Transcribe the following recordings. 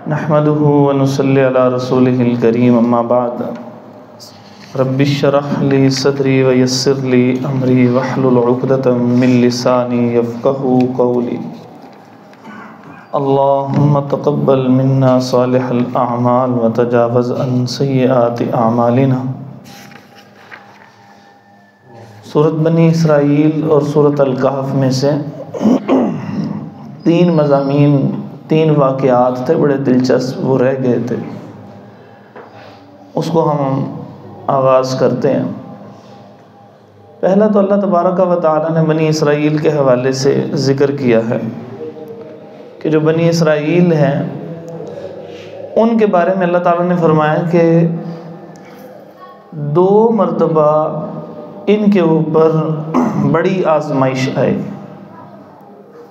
نحمده ونصلي على رسوله الكريم اما بعد رب اشرح لي صدري ويسر لي امري واحلل عقدة من لساني يفقهوا قولي اللهم تقبل منا صالح الاعمال وتجاوز عن سيئات اعمالنا۔ سورۃ بنی اسرائیل اور سورۃ الکہف میں سے تین مضامین، تین واقعات تھے بڑے دلچسپ، وہ رہ گئے تھے، اس کو ہم آغاز کرتے ہیں۔ پہلا تو اللہ تبارک و تعالیٰ نے بنی اسرائیل کے حوالے سے ذکر کیا ہے کہ جو بنی اسرائیل ہیں ان کے بارے میں اللہ تعالیٰ نے فرمایا کہ 2 مرتبہ ان کے اوپر بڑی آزمائش آئی،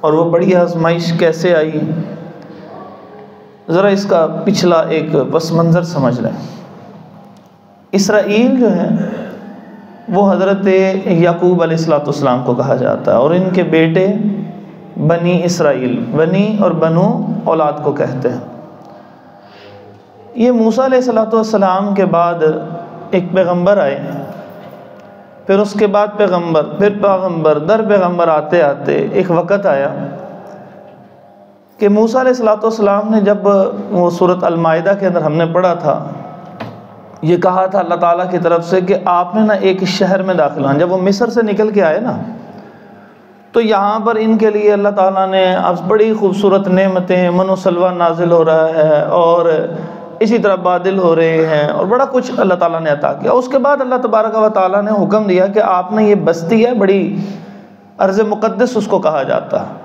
اور وہ بڑی آزمائش کیسے آئی، ذرا اس کا پچھلا ایک پس منظر سمجھ لیں۔ اسرائیل جو ہے وہ حضرت یعقوب علیہ السلام کو کہا جاتا ہے، اور ان کے بیٹے بنی اسرائیل، بنی اور بنو اولاد کو کہتے ہیں۔ یہ موسیٰ علیہ السلام کے بعد ایک پیغمبر آئے، پھر اس کے بعد پیغمبر، پھر پیغمبر در پیغمبر آتے آتے ایک وقت آیا کہ موسیٰ علیہ السلام نے جب وہ سورۃ المائدہ کے اندر ہم نے پڑھا تھا، یہ کہا تھا اللہ تعالیٰ کی طرف سے کہ آپ نے ایک شہر میں داخل ہونا۔ جب وہ مصر سے نکل کے آئے نا، تو یہاں پر ان کے لیے اللہ تعالیٰ نے اب بڑی خوبصورت نعمتیں، من و سلوہ نازل ہو رہا ہے، اور اسی طرح بادل ہو رہے ہیں، اور بڑا کچھ اللہ تعالیٰ نے عطا کیا۔ اس کے بعد اللہ تبارک و تعالیٰ نے حکم دیا کہ آپ نے یہ بستی ہے، بڑی ارض مقدس اس کو کہا جاتا ہے،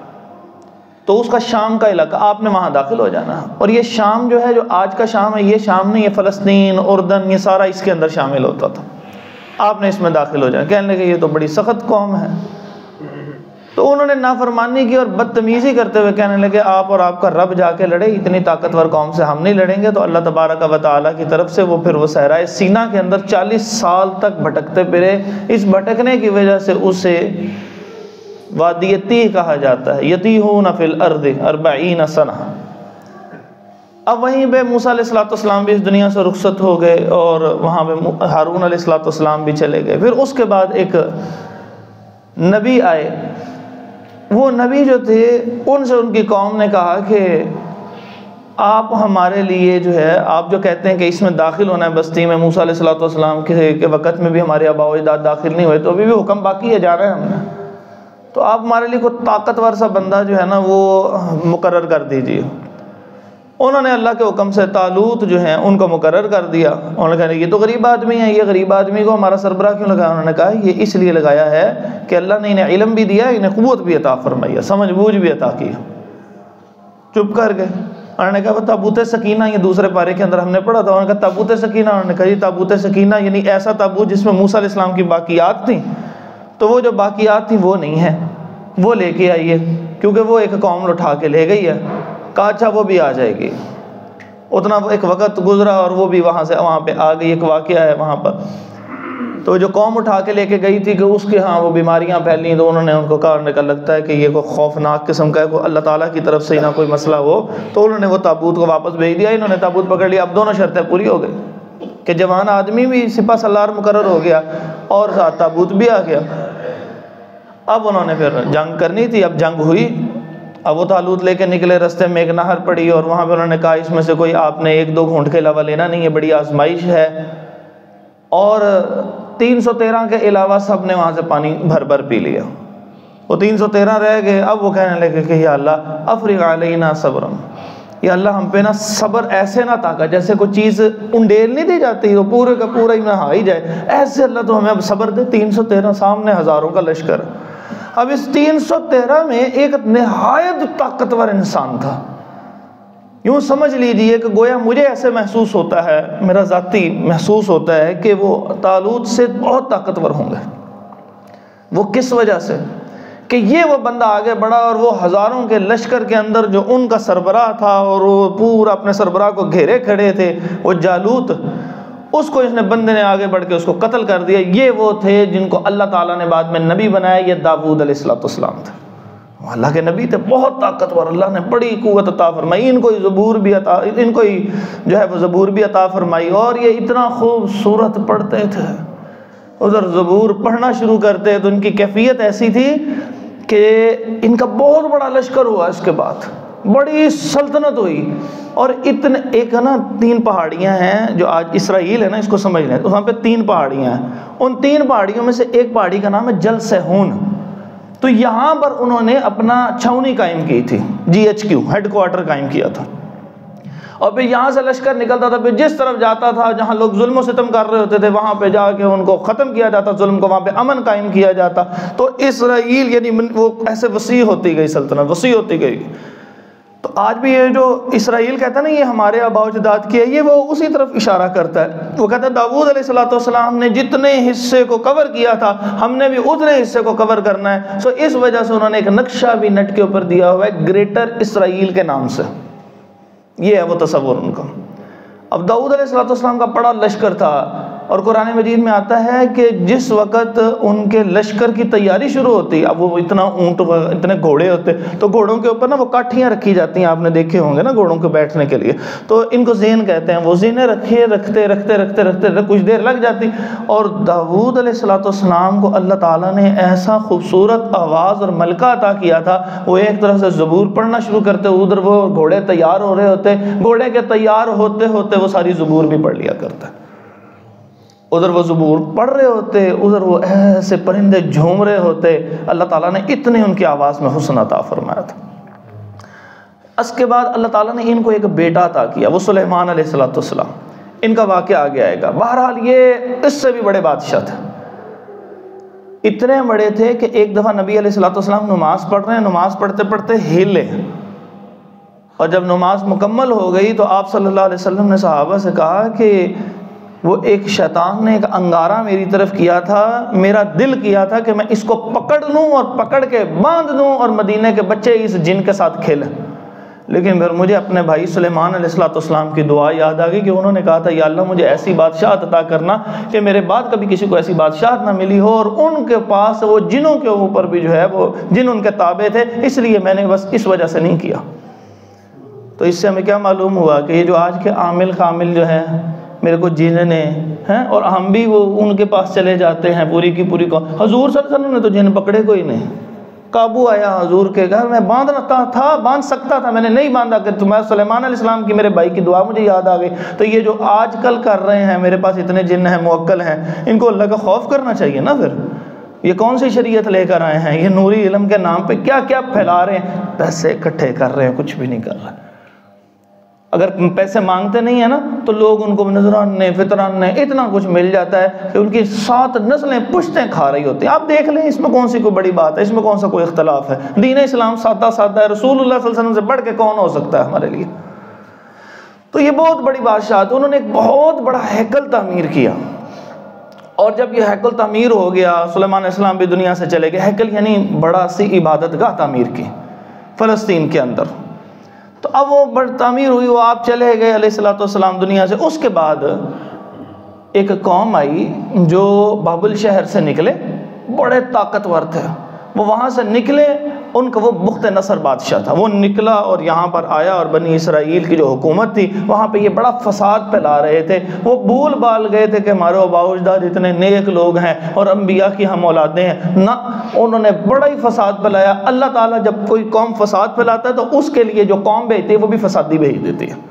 تو اس کا شام کا علاقہ، آپ نے وہاں داخل ہو جانا ہے۔ اور یہ شام جو ہے، جو آج کا شام ہے، یہ شام نہیں، یہ فلسطین، اردن، یہ سارا اس کے اندر شامل ہوتا تھا۔ آپ نے اس میں داخل ہو جانا۔ کہنے لگے یہ تو بڑی سخت قوم ہے، تو انہوں نے نافرمانی کی اور بدتمیزی کرتے ہوئے کہنے لگے آپ اور آپ کا رب جا کے لڑے، اتنی طاقتور قوم سے ہم نہیں لڑیں گے۔ تو اللہ تبارک و تعالیٰ کی طرف سے وہ پھر وہ صحرائے سینا کے اندر 40 سال تک بھٹکتے پھرے۔ اس بھٹکنے کی وجہ سے اسے وادی تیہ کہا جاتا ہے، یتیہون فی الارض 40 سنہ۔ اب وہیں پہ موسیٰ علیہ السلام بھی اس دنیا سے رخصت ہو گئے، اور وہاں پہ ہارون علیہ السلام بھی چلے گئے۔ پھر اس کے بعد ایک نبی آئے، وہ نبی جو تھے ان سے ان کی قوم نے کہا کہ آپ ہمارے لیے جو ہے، آپ جو کہتے ہیں کہ اس میں داخل ہونا ہے بستی میں، موسیٰ علیہ السلام کے وقت میں بھی ہمارے آباء و اجداد داخل نہیں ہوئے، تو ابھی بھی حکم باقی ہے، جا رہے ہیں ہم نے، تو آپ ہمارے لیے کوئی طاقتور سا بندہ جو ہے نا وہ مقرر کر دیجیے۔ انہوں نے اللہ کے حکم سے طالوت جو ہیں ان کو مقرر کر دیا۔ انہوں نے کہا یہ تو غریب آدمی ہے، یہ غریب آدمی کو ہمارا سربراہ کیوں لگایا؟ انہوں نے کہا یہ اس لیے لگایا ہے کہ اللہ نے انہیں علم بھی دیا، انہیں قوت بھی عطا فرمائی ہے، سمجھ بوجھ بھی عطا کی۔ چپ کر گئے۔ انہوں نے کہا وہ تابوت سکینہ، یہ دوسرے پارے کے اندر ہم نے پڑھا تھا، انہوں نے کہا تابوت سکینہ، انہوں نے کہا یہ تابوت سکینہ یعنی ایسا تابوت جس میں موسیٰ علیہ السلام کی باقیات تھیں، تو وہ جو باقیات تھیں وہ نہیں ہیں، وہ لے کے آئیے، کیونکہ وہ ایک قوم اٹھا کے لے گئی ہے۔ کہا اچھا وہ بھی آ جائے گی۔ اتنا ایک وقت گزرا اور وہ بھی وہاں پہ آ گئی۔ ایک واقعہ ہے وہاں پر، تو جو قوم اٹھا کے لے کے گئی تھی کہ اس کے ہاں وہ بیماریاں پھیلیں، تو انہوں نے ان کو کہا کہ لگتا ہے کہ یہ کوئی خوفناک قسم کا ہے، کوئی اللہ تعالیٰ کی طرف سے نہ کوئی مسئلہ ہو، تو انہوں نے وہ تابوت کو واپس بھیج دیا۔ انہوں نے تابوت پکڑ لیا۔ اب دونوں شرطیں پوری ہو گئی کہ جوان آدمی بھی سپہ سالار مقرر ہو گیا اور ساتھ تابوت بھی آ گیا۔ اب انہوں نے پھر جنگ کرنی تھی، اب جنگ ہوئی۔ اب وہ طالوت لے کے نکلے، رستے میں ایک نہر پڑی، اور وہاں پہ انہوں نے کہا اس میں سے کوئی آپ نے 1-2 گھونٹ کے علاوہ لینا نہیں ہے، بڑی آزمائش ہے۔ اور 313 کے علاوہ سب نے وہاں سے پانی بھر بھر پی لیا، وہ 313 رہ گئے۔ اب وہ کہنے لگے کہ یا اللہ افرغ علینا صبرا، یا اللہ ہم پہ نا صبر ایسے نہ طاقت، جیسے کوئی چیز انڈیل نہیں دی جاتی وہ پورے کا پورا ہی نہا ہی جائے، ایسے اللہ تو ہمیں اب صبر دے۔ 313 سامنے ہزاروں کا لشکر۔ اب اس 313 میں ایک نہایت طاقتور انسان تھا، یوں سمجھ لیجئے کہ گویا مجھے ایسے محسوس ہوتا ہے، میرا ذاتی محسوس ہوتا ہے کہ وہ طالوت سے بہت طاقتور ہوں گے۔ وہ کس وجہ سے؟ کہ یہ وہ بندہ آگے بڑھا، اور وہ ہزاروں کے لشکر کے اندر جو ان کا سربراہ تھا، اور وہ پورا اپنے سربراہ کو گھیرے کھڑے تھے، وہ جالوت، اس کو اس نے بندے نے آگے بڑھ کے اس کو قتل کر دیا۔ یہ وہ تھے جن کو اللہ تعالیٰ نے بعد میں نبی بنایا، یہ داؤد علیہ السلام تھے۔ اللہ کے نبی تھے بہت طاقتور، اللہ نے بڑی قوت عطا فرمائی، ان کو زبور بھی عطا، ان کو ہی جو ہے وہ زبور بھی عطا فرمائی، اور یہ اتنا خوبصورت پڑھتے تھے۔ ادھر زبور پڑھنا شروع کرتے تو ان کی کیفیت ایسی تھی کہ ان کا بہت بڑا لشکر ہوا، اس کے بعد بڑی سلطنت ہوئی، اور اتنے ایک ہے نا 3 پہاڑیاں ہیں جو آج اسرائیل ہے نا، اس کو سمجھ لیں، تو وہاں پہ 3 پہاڑیاں ہیں، ان 3 پہاڑیوں میں سے ایک پہاڑی کا نام ہے جل سہون، تو یہاں پر انہوں نے اپنا چھاؤنی قائم کی تھی، GHQ ہیڈ کوارٹر قائم کیا تھا، اور پھر یہاں سے لشکر نکلتا تھا، پھر جس طرف جاتا تھا جہاں لوگ ظلم و ستم کر رہے ہوتے تھے وہاں پہ جا کے ان کو ختم کیا جاتا، ظلم کو وہاں پہ امن قائم کیا جاتا۔ تو اسرائیل یعنی وہ ایسے وسیع ہوتی گئی، سلطنت وسیع ہوتی گئی۔ تو آج بھی یہ جو اسرائیل کہتا ہے نا یہ ہمارے آباء و اجداد کی ہے، یہ وہ اسی طرف اشارہ کرتا ہے۔ وہ کہتا ہے داؤد علیہ السلام نے جتنے حصے کو کور کیا تھا ہم نے بھی اتنے حصے کو کور کرنا ہے، سو اس وجہ سے انہوں نے ایک نقشہ بھی نیٹ کے اوپر دیا ہوا ہے گریٹر اسرائیل کے نام سے، یہ ہے وہ تصور ان کا۔ اب داؤد علیہ السلام کا بڑا لشکر تھا، اور قرآن مجید میں آتا ہے کہ جس وقت ان کے لشکر کی تیاری شروع ہوتی، اب وہ اتنا اونٹ اتنے گھوڑے ہوتے تو گھوڑوں کے اوپر نا وہ کاٹھیاں رکھی جاتی ہیں، آپ نے دیکھے ہوں گے نا گھوڑوں کو بیٹھنے کے لیے، تو ان کو زین کہتے ہیں، وہ زینے رکھتے کچھ دیر لگ جاتی، اور داؤد علیہ السلام کو اللہ تعالیٰ نے ایسا خوبصورت آواز اور ملکہ عطا کیا تھا، وہ ایک طرح سے زبور پڑھنا شروع کرتے، ادھر وہ گھوڑے تیار ہو رہے ہوتے، گھوڑے کے تیار ہوتے ہوتے وہ ساری زبور بھی پڑھ لیا کرتا، ادھر وہ زبور پڑھ رہے ہوتے، ادھر وہ ایسے پرندے جھوم رہے ہوتے، اللہ تعالیٰ نے اتنے ان کی آواز میں حسن عطا فرمایا تھا۔ اس کے بعد اللہ تعالیٰ نے ان کو ایک بیٹا عطا کیا، وہ سلیمان علیہ السلام، ان کا واقعہ آگے آئے گا۔ بہرحال یہ اس سے بھی بڑے بادشاہ تھے، اتنے بڑے تھے کہ ایک دفعہ نبی علیہ السلام نماز پڑھ رہے ہیں، نماز پڑھتے پڑھتے ہلے، اور جب نماز مکمل ہو گئی تو آپ صلی اللہ علیہ وسلم نے صحابہ سے کہا کہ وہ ایک شیطان نے ایک انگارہ میری طرف کیا تھا، میرا دل کیا تھا کہ میں اس کو پکڑ لوں اور پکڑ کے باندھ دوں اور مدینہ کے بچے اس جن کے ساتھ کھیلیں، لیکن پھر مجھے اپنے بھائی سلیمان علیہ السلام کی دعا یاد آ گئی کہ انہوں نے کہا تھا یا اللہ مجھے ایسی بادشاہت عطا کرنا کہ میرے بعد کبھی کسی کو ایسی بادشاہت نہ ملی ہو، اور ان کے پاس وہ جنوں کے اوپر بھی جو ہے وہ جن ان کے تابع تھے، اس لیے میں نے بس اس وجہ سے نہیں کیا۔ تو اس سے ہمیں کیا معلوم ہوا کہ یہ جو آج کے عامل خامل جو ہے میرے کو جن نے ہیں، اور ہم بھی وہ ان کے پاس چلے جاتے ہیں پوری کی پوری کو، حضور صلی اللہ علیہ وسلم نے تو جن پکڑے کوئی نہیں، قابو آیا حضور کے گھر میں، باندھنا تھا باندھ سکتا تھا، میں نے نہیں باندھا کہ تمہیں سلیمان علیہ السلام کی میرے بھائی کی دعا مجھے یاد آ گئی۔ تو یہ جو آج کل کر رہے ہیں، میرے پاس اتنے جن ہیں موکل ہیں، ان کو اللہ کا خوف کرنا چاہیے نا۔ پھر یہ کون سی شریعت لے کر آئے ہیں؟ یہ نوری علم کے نام پہ کیا کیا پھیلا رہے ہیں، پیسے اکٹھے کر رہے ہیں، کچھ بھی نہیں کر رہے۔ اگر پیسے مانگتے نہیں ہیں نا تو لوگ ان کو نذرانے فطرانے اتنا کچھ مل جاتا ہے کہ ان کی 7 نسلیں پشتیں کھا رہی ہوتی ہیں۔ آپ دیکھ لیں، اس میں کون سی کوئی بڑی بات ہے، اس میں کون سا کوئی اختلاف ہے؟ دین اسلام سادہ سادہ ہے، رسول اللہ صلی اللہ علیہ وسلم سے بڑھ کے کون ہو سکتا ہے ہمارے لیے؟ تو یہ بہت بڑی بادشاہ تھے، انہوں نے ایک بہت بڑا ہیکل تعمیر کیا، اور جب یہ ہیکل تعمیر ہو گیا، سلیمان علیہ السلام بھی دنیا سے چلے گئے، ہیکل یعنی بڑا سی عبادت گاہ تعمیر کی فلسطین کے اندر۔ تو اب وہ بڑی تعمیر ہوئی، وہ آپ چلے گئے علیہ السلام دنیا سے۔ اس کے بعد ایک قوم آئی جو بابل شہر سے نکلے، بڑے طاقتور تھے، وہ وہاں سے نکلے، ان کا وہ بخت نصر بادشاہ تھا، وہ نکلا اور یہاں پر آیا، اور بنی اسرائیل کی جو حکومت تھی وہاں پہ یہ بڑا فساد پھیلا رہے تھے۔ وہ بھول بال گئے تھے کہ ہمارے آباء و اجداد اتنے نیک لوگ ہیں اور انبیاء کی ہم اولادیں ہیں، نہ، انہوں نے بڑا ہی فساد پھیلایا۔ اللہ تعالیٰ جب کوئی قوم فساد پھیلاتا ہے تو اس کے لیے جو قوم بھیجتی ہے وہ بھی فسادی بھیج دیتی ہے۔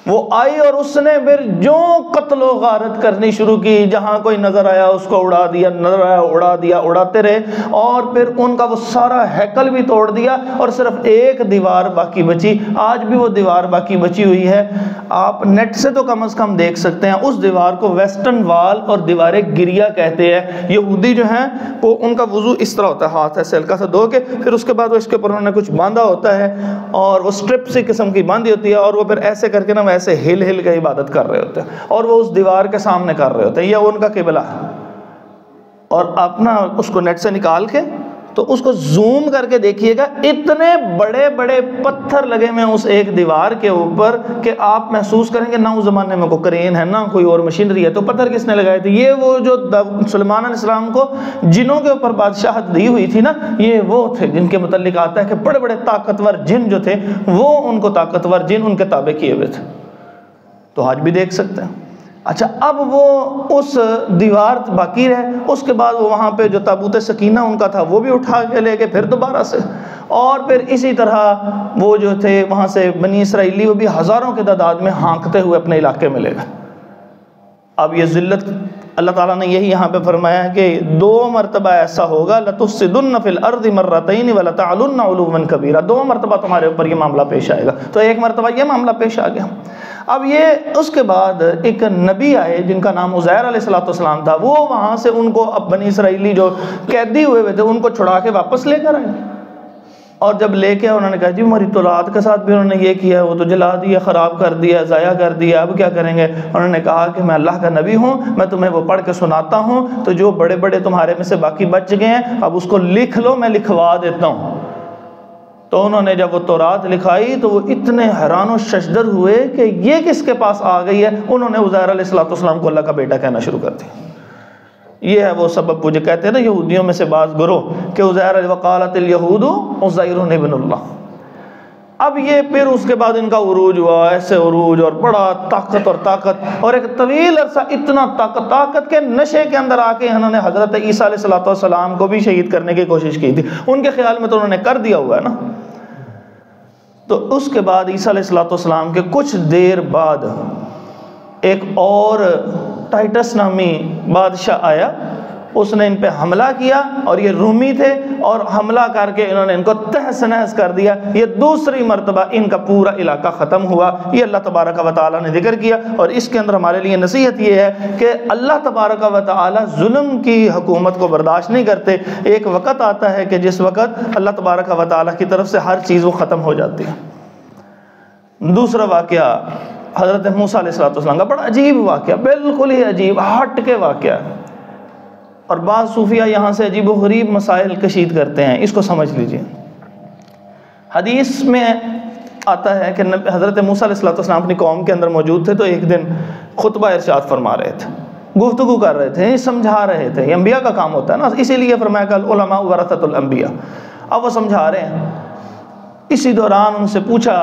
وہ آئی اور اس نے پھر جو قتل و غارت کرنی شروع کی، جہاں کوئی نظر آیا اس کو اڑا دیا، نظر آیا اڑا دیا، اڑاتے رہے، اور پھر ان کا وہ سارا ہیکل بھی توڑ دیا، اور صرف ایک دیوار باقی بچی۔ آج بھی وہ دیوار باقی بچی ہوئی ہے، آپ نیٹ سے تو کم از کم دیکھ سکتے ہیں۔ اس دیوار کو ویسٹرن وال اور دیوار گریا کہتے ہیں۔ یہودی جو ہیں وہ ان کا وضو اس طرح ہوتا ہے، ہاتھ ایسے ہلکا سا دھو کے، پھر اس کے بعد وہ اس کے اوپر انہوں نے کچھ باندھا ہوتا ہے، اور وہ اسٹرپ سی قسم کی باندھی ہوتی ہے، اور وہ پھر ایسے کر کے نا ایسے ہل ہل کے عبادت کر رہے ہوتے ہیں، اور وہ اس دیوار کے سامنے کر رہے ہوتے ہیں، یہ ان کا قبلہ ہے۔ اور اپنا اس کو نیٹ سے نکال کے تو اس کو زوم کر کے دیکھیے گا، اتنے بڑے بڑے پتھر لگے ہوئے اس ایک دیوار کے اوپر کہ آپ محسوس کریں گے نہ اس زمانے میں کوئی کرین ہے نہ کوئی اور مشینری ہے، تو پتھر کس نے لگائے تھے؟ یہ وہ جو سلیمان علیہ السلام کو جنوں کے اوپر بادشاہت دی ہوئی تھی نا، یہ وہ تھے جن کے متعلق آتا ہے کہ بڑے بڑے طاقتور جن جو تھے وہ ان کو طاقتور جن ان کے تابع کیے ہوئے تھے۔ تو آج بھی دیکھ سکتے ہیں۔ اچھا، اب وہ اس دیوار باقی رہے، اس کے بعد وہ وہاں پہ جو تابوت سکینہ ان کا تھا وہ بھی اٹھا کے لے گئے پھر دوبارہ سے، اور پھر اسی طرح وہ جو تھے وہاں سے بنی اسرائیلی وہ بھی ہزاروں کے تعداد میں ہانکتے ہوئے اپنے علاقے میں لے گئے۔ اب یہ ذلت اللہ تعالیٰ نے یہی یہاں پہ فرمایا کہ 2 مرتبہ ایسا ہوگا، لَتُفْسِدُنَّ فِي الْأَرْضِ مَرَّتَيْنِ وَلَتَعْلُنَّ عُلُوًّا كَبِيرًا، 2 مرتبہ تمہارے اوپر یہ معاملہ پیش آئے گا۔ تو ایک مرتبہ یہ معاملہ پیش آ گیا۔ اب یہ اس کے بعد ایک نبی آئے جن کا نام عزیر علیہ السلام تھا، وہ وہاں سے ان کو اب بنی اسرائیلی جو قیدی ہوئے تھے ان کو چھڑا کے واپس لے کر آئے، اور جب لے کے انہوں نے کہا جی ہماری تورات کے ساتھ بھی انہوں نے یہ کیا، وہ تو جلا دیا، خراب کر دیا، ضائع کر دیا، اب کیا کریں گے؟ انہوں نے کہا کہ میں اللہ کا نبی ہوں، میں تمہیں وہ پڑھ کے سناتا ہوں، تو جو بڑے بڑے تمہارے میں سے باقی بچ گئے ہیں اب اس کو لکھ لو، میں لکھوا دیتا ہوں۔ تو انہوں نے جب وہ تورات لکھائی تو وہ اتنے حیران و ششدر ہوئے کہ یہ کس کے پاس آ گئی ہے، انہوں نے عزیر علیہ السلام کو اللہ کا بیٹا کہنا شروع کر دیا۔ یہ ہے وہ سبب، وہ جو کہتے ہیں نا یہودیوں میں سے بعض گروہ کہ عزیر وقالت الیہود عزیر ابن اللہ۔ اب یہ پھر اس کے بعد ان کا عروج ہوا، ایسے عروج، اور بڑا طاقت اور ایک طویل عرصہ اتنا طاقت کے نشے کے اندر آ کے انہوں نے حضرت عیسیٰ علیہ السلام کو بھی شہید کرنے کی کوشش کی تھی۔ ان کے خیال میں تو انہوں نے کر دیا ہوا ہے نا۔ تو اس کے بعد عیسیٰ علیہ السلام کے کچھ دیر بعد ایک اور ٹائٹس نامی بادشاہ آیا، اس نے ان پہ حملہ کیا، اور یہ رومی تھے، اور حملہ کر کے انہوں نے ان کو تہس نہس کر دیا۔ یہ دوسری مرتبہ ان کا پورا علاقہ ختم ہوا۔ یہ اللہ تبارک و تعالیٰ نے ذکر کیا، اور اس کے اندر ہمارے لیے نصیحت یہ ہے کہ اللہ تبارک و تعالیٰ ظلم کی حکومت کو برداشت نہیں کرتے۔ ایک وقت آتا ہے کہ جس وقت اللہ تبارک و تعالیٰ کی طرف سے ہر چیز وہ ختم ہو جاتی ہے۔ دوسرا واقعہ حضرت موسیٰ علیہ السلام کا، بڑا عجیب واقعہ، بالکل ہی عجیب ہٹ کے واقعہ، اور بعض صوفیہ یہاں سے عجیب و غریب مسائل کشید کرتے ہیں، اس کو سمجھ لیجئے۔ حدیث میں آتا ہے کہ حضرت موسیٰ علیہ السلام اپنی قوم کے اندر موجود تھے، تو ایک دن خطبہ ارشاد فرما رہے تھے، گفتگو کر رہے تھے، سمجھا رہے تھے۔ یہ انبیاء کا کام ہوتا ہے نا، اسی لیے فرمایا کہ العلماء ورثۃ الانبیاء۔ اب وہ سمجھا رہے ہیں، اسی دوران ان سے پوچھا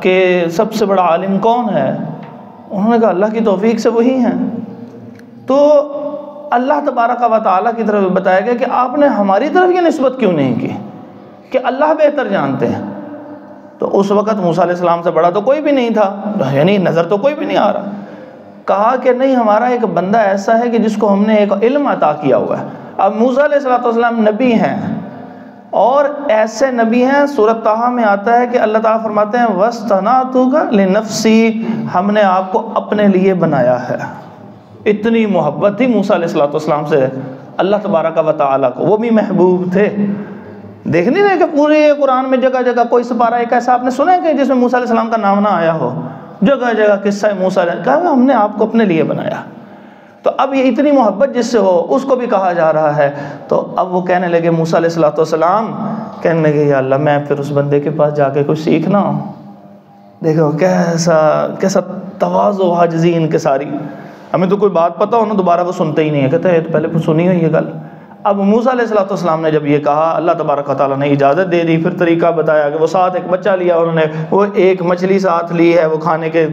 کہ سب سے بڑا عالم کون ہے؟ انہوں نے کہا اللہ کی توفیق سے وہی ہیں۔ تو اللہ تبارک و تعالیٰ کی طرف بتایا گیا کہ آپ نے ہماری طرف یہ نسبت کیوں نہیں کی کہ اللہ بہتر جانتے ہیں؟ تو اس وقت موسیٰ علیہ السلام سے بڑا تو کوئی بھی نہیں تھا، یعنی نظر تو کوئی بھی نہیں آ رہا۔ کہا کہ نہیں، ہمارا ایک بندہ ایسا ہے کہ جس کو ہم نے ایک علم عطا کیا ہوا ہے۔ اب موسیٰ علیہ السلام نبی ہیں، اور ایسے نبی ہیں، سورۃ طٰہٰ میں آتا ہے کہ اللہ تعالیٰ فرماتے ہیں وَاصْطَنَعْتُكَ لِنَفْسِي، ہم نے آپ کو اپنے لیے بنایا ہے۔ اتنی محبت تھی موسیٰ علیہ السلام سے اللہ تبارک و تعالیٰ کو، وہ بھی محبوب تھے۔ دیکھ نہیں رہے کہ پورے قرآن میں جگہ جگہ کوئی سپارہ ایک ایسا آپ نے سنا ہے کہ جس میں موسیٰ علیہ السلام کا نام نہ آیا ہو؟ جگہ جگہ قصہ موسیٰ علیہ السلام، کہا ہم نے آپ کو اپنے لیے بنایا۔ تو اب یہ اتنی محبت جس سے ہو اس کو بھی کہا جا رہا ہے۔ تو اب وہ کہنے لگے، موسیٰ علیہ السلام کہنے لگے یا اللہ میں پھر اس بندے کے پاس جا کے کچھ سیکھنا ہوں۔ دیکھو کیسا تواضع و عاجزی ان کے ساری۔ ہمیں تو کوئی بات پتہ ہو نا دوبارہ وہ سنتے ہی نہیں ہے، کہتے ہیں تو پہلے سنی ہوئی یہ گل۔ اب موسیٰ علیہ السلام نے جب یہ کہا، اللہ تبارک و تعالیٰ نے اجازت دے دی، پھر طریقہ بتایا کہ وہ ساتھ ایک بچہ لیا انہوں نے، وہ ایک مچھلی ساتھ لی ہے، وہ کھانے کے